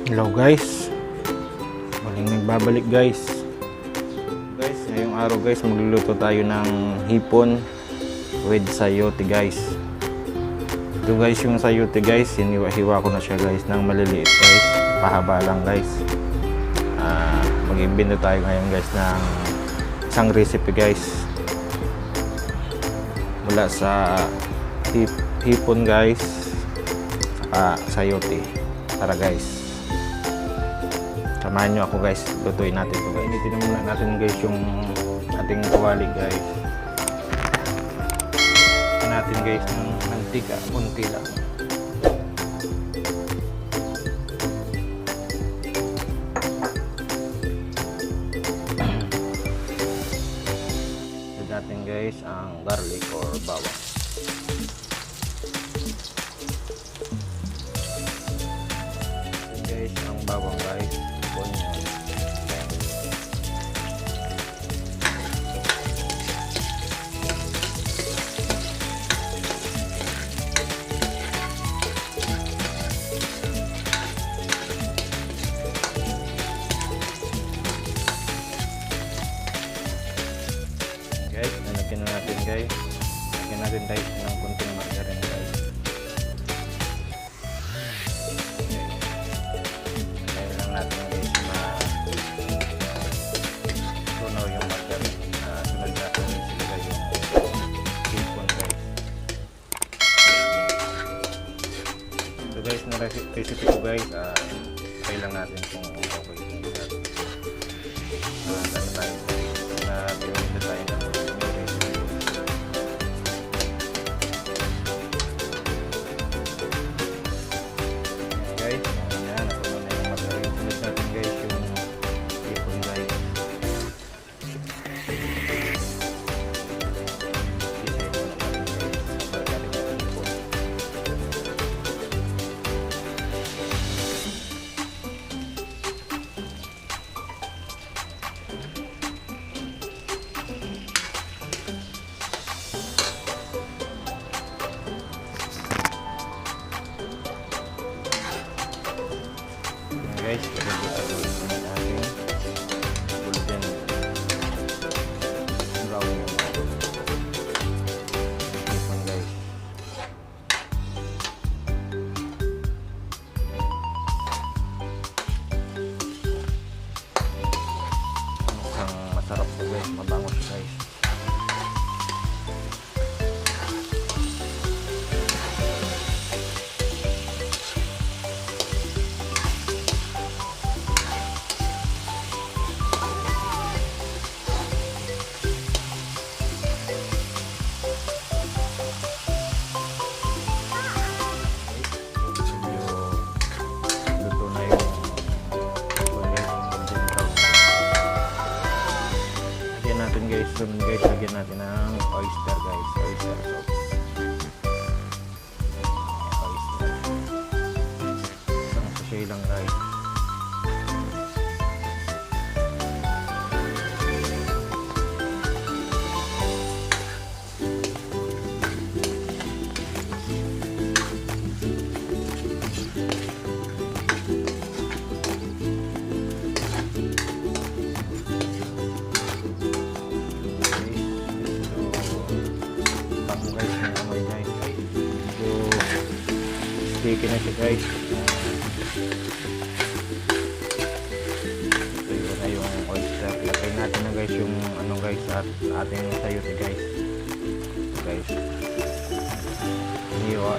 Hello guys, muling nagbabalik guys. Ngayong araw guys, magluluto tayo ng hipon with sayote guys. Ito guys yung sayote guys, hiniwa-hiwa ko na siya guys ng maliliit guys, pahaba lang guys. Mag-imbento tayo ngayon guys ng isang recipe guys mula sa hipon guys saka sayote. Tara guys, samahan nyo ako guys, lutuin natin ito guys. Initin muna natin guys yung ating kawali guys. Ito natin guys ng mantika, kunti lang. Ito natin guys ang garlic or bawang. Guys, ang bawang guys, onion, guys, nalagyan na natin guys. Lagyan natin guys ng kunting margarine guys. Natin guys tunaw yung margarine. Sunod natin guys ilagay yung hipon guys. So guys, na recipe ko guys, try lang natin kung okay guys. Ano tayo na pinunta tayo ng guys. Guys, natin golden brown yung hipon guys. Mukhang masarap po guys, mabango siya guys. Guys, sunod guys, lagyan natin ng oyster guys, oyster sauce. Oyster. Isang sachet lang guys. Sticky na siya guys. Ito yun na yung oyster. Lagay natin na guys yung ano guys at ating sayote guys. Ito guys,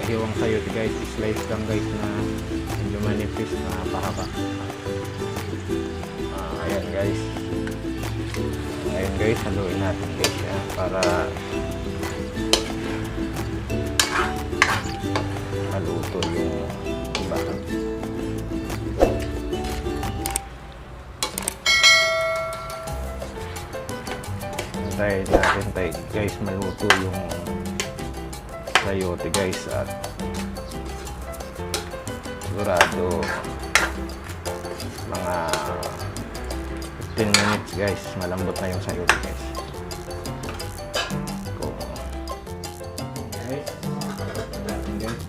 hiwang sayote guys, slice lang guys na medyo manipis na pahaba. Ayan guys, ngayon guys haluin natin guys para maluto yung iba. Antayin natin tayo guys maluto yung sayote guys at sigurado mga 15 minutes guys malambot na yung sayote guys. Natin guys,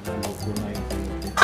maluto na yung sayote.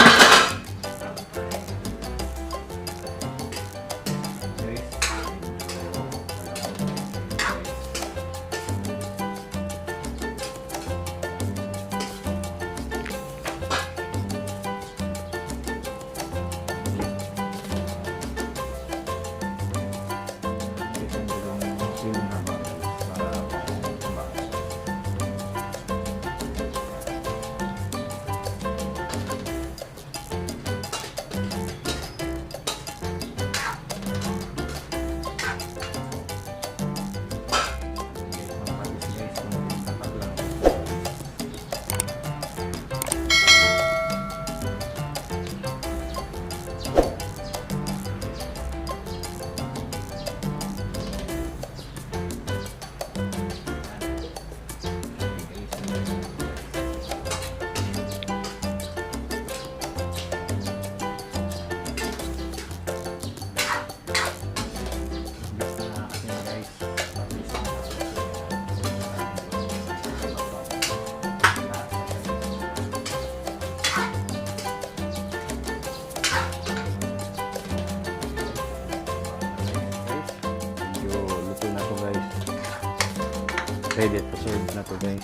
ready to serve na to guys.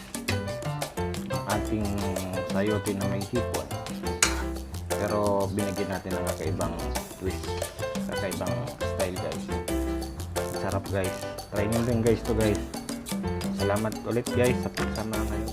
Ating sayote na may hipon. Pero binigyan natin ng kakaibang twist, kakaibang style guys. Sarap guys. Try nyo din guys to guys. Salamat ulit guys sa pagsama ngayon.